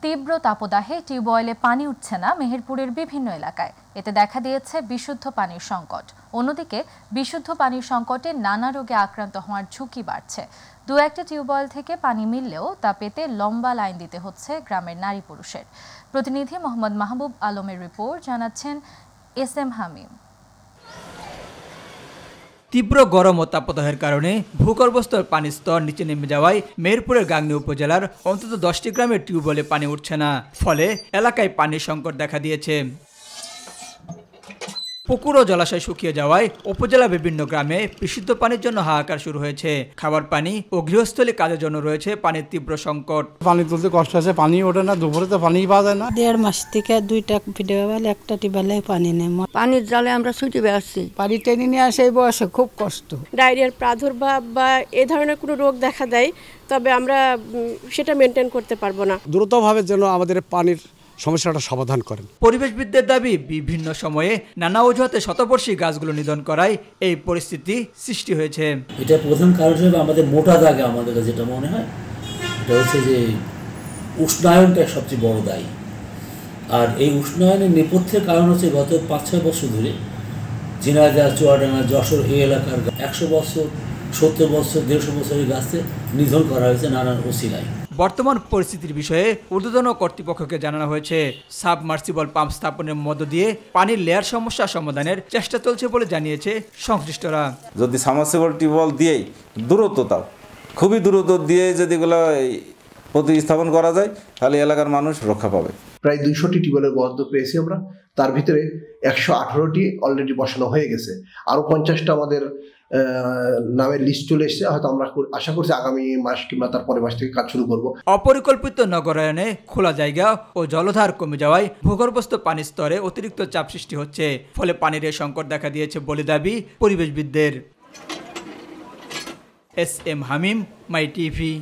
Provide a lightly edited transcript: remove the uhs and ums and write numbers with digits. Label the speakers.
Speaker 1: তীব্র তাপদাহে টিউবওয়েলে পানি উঠছে না মেহেরপুরের বিভিন্ন এলাকায়। এতে দেখা দিয়েছে বিশুদ্ধ পানির সংকট। অন্যদিকে বিশুদ্ধ পানির সংকটে নানা রোগে আক্রান্ত হওয়ার ঝুঁকি বাড়ছে। দু একটা টিউবওয়েল থেকে পানি মিললেও তা পেতে লম্বা লাইন দিতে হচ্ছে গ্রামের নারী পুরুষের। প্রতিনিধি মোহাম্মদ মাহবুব আলমের রিপোর্ট, জানাচ্ছেন এস.এম. হামিম।
Speaker 2: তীব্র গরম ও তাপদাহের কারণে ভূগর্ভস্থ পানির স্তর নিচে নেমে যাওয়ায় মেহেরপুরের গাংনী উপজেলার অন্তত 10টি গ্রামের টিউবওয়েলে পানি উঠছে না। ফলে এলাকায় পানির সংকট দেখা দিয়েছে। পুকুর ও জলাশয় শুকিয়ে যাওয়ায় উপজেলা বিভিন্ন গ্রামে বিশুদ্ধ পানির জন্য হাহাকার শুরু হয়েছে। খাবার পানি ও গৃহস্থলী কাজের জন্য রয়েছে পানির তীব্র সংকট।
Speaker 3: পানি তুলতে কষ্ট আছে, পানি ওঠে না, দুপুরে তো পানি পাওয়া যায় না।
Speaker 4: 1.5 মাস থেকে 2টা টিউবওয়েল একটা টিউবওয়েলে পানি নেই।
Speaker 5: পানির জালে আমরা ছুটে বেড়াচ্ছি।
Speaker 4: পানি টেনে নিয়ে আসে এই বয়সে খুব কষ্ট।
Speaker 6: ডায়রিয়ার প্রাদুর্ভাব বা এ ধরনের কোনো রোগ দেখা দেয়, তবে আমরা সেটা মেনটেন করতে পারবো না।
Speaker 3: দ্রুতভাবে যেন আমাদের পানির সমস্যাটা সমাধান করেন।
Speaker 2: পরিবেশবিদদের দাবি, বিভিন্ন সময়ে নানা অজুহাতে শতবর্ষী গাছগুলো নিধন করায় এই পরিস্থিতি সৃষ্টি হয়েছে।
Speaker 7: এটা প্রধান কারণ হিসেবে আমাদের মোটা দাগে আমাদের কাছে যেটা মনে হয় এটা হচ্ছে যে উষ্ণায়নটা সবচেয়ে বড় দায়ী। আর এই উষ্ণায়নের নেপথ্যের কারণ হচ্ছে গত 5-6 বছর ধরে ঝিনাইদহ, চুয়াডাঙ্গা, যশোর এই এলাকার 100 বছর, 70 বছর, 150 বছরের গাছে নিধন করা হয়েছে নানান ওসিলায়।
Speaker 2: বর্তমান পরিস্থিতির বিষয়ে ঊর্ধ্বতন কর্তৃপক্ষকে জানানো হয়েছে। সাবমার্সিবল পাম্প স্থাপনের মধ্য দিয়ে পানির লেয়ার সমস্যা সমাধানের চেষ্টা চলছে বলে জানিয়েছে সংশ্লিষ্টরা।
Speaker 8: যদি সাবমার্সিবল টিউবওয়েল দিয়েই দূরত্বটাও খুবই দূরত্ব দিয়ে যদি এগুলো প্রতিস্থাপন করা যায় তাহলে এলাকার মানুষ রক্ষা পাবে।
Speaker 9: প্রায় 200টি টিউবওয়েলের বরাদ্দ পেয়েছি আমরা। তার ভিতরে 118টি অলরেডি বসানো হয়ে গেছে। আরও 50টা আমাদের নামের লিস্ট চলে এসেছে। হয়তো আমরা আশা করছি আগামী মাস কিংবা তার পরের মাস থেকে কাজ শুরু করব।
Speaker 2: অপরিকল্পিত নগরায়নে খোলা জায়গা ও জলধার কমে যাওয়ায় ভূগর্ভস্থ পানির স্তরে অতিরিক্ত চাপ সৃষ্টি হচ্ছে। ফলে পানির সংকট দেখা দিয়েছে বলে দাবি পরিবেশবিদদের। এস.এম. হামিম, মাই টিভি।